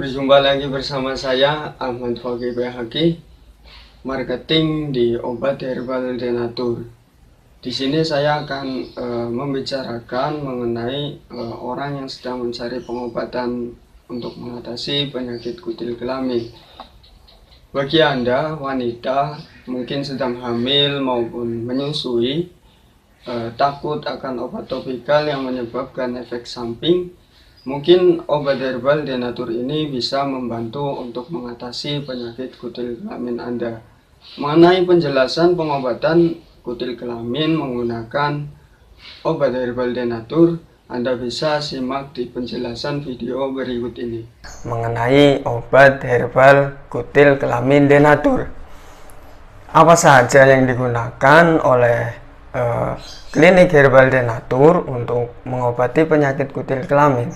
Berjumpa lagi bersama saya Ahmad Fauzi Bayhaqi, marketing di obat herbal Denatur. Di sini saya akan membicarakan mengenai orang yang sedang mencari pengobatan untuk mengatasi penyakit kutil kelamin. Bagi Anda wanita mungkin sedang hamil maupun menyusui, takut akan obat topikal yang menyebabkan efek samping, mungkin obat herbal Denatur ini bisa membantu untuk mengatasi penyakit kutil kelamin Anda. Mengenai penjelasan pengobatan kutil kelamin menggunakan obat herbal Denatur, Anda bisa simak di penjelasan video berikut ini. Mengenai obat herbal kutil kelamin Denatur, apa saja yang digunakan oleh klinik herbal Denatur untuk mengobati penyakit kutil kelamin?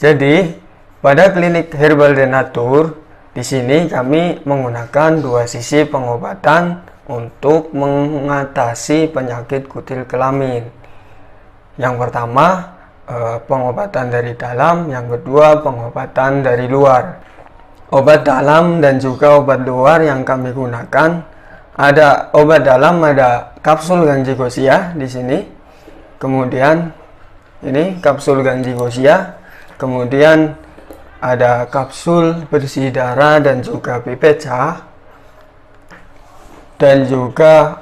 Jadi, pada klinik herbal Denatur, di sini kami menggunakan dua sisi pengobatan untuk mengatasi penyakit kutil kelamin. Yang pertama, pengobatan dari dalam, yang kedua, pengobatan dari luar. Obat dalam dan juga obat luar yang kami gunakan, ada obat dalam, ada kapsul ganjigossia di sini. Kemudian ini kapsul ganjigossia. Kemudian ada kapsul bersih darah dan juga PPCA, dan juga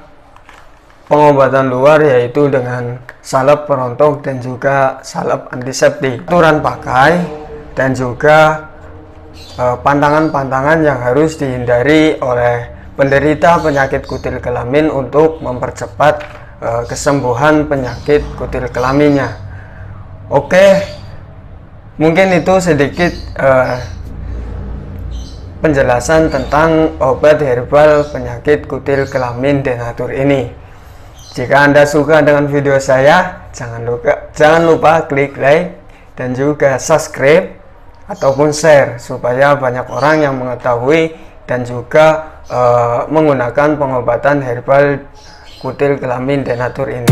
pengobatan luar yaitu dengan salep perontok dan juga salep antiseptik. Aturan pakai dan juga pantangan-pantangan yang harus dihindari oleh penderita penyakit kutil kelamin untuk mempercepat kesembuhan penyakit kutil kelaminnya. Oke. Mungkin itu sedikit penjelasan tentang obat herbal penyakit kutil kelamin Denatur ini. Jika Anda suka dengan video saya, jangan lupa klik like dan juga subscribe ataupun share supaya banyak orang yang mengetahui dan juga menggunakan pengobatan herbal kutil kelamin Denatur ini.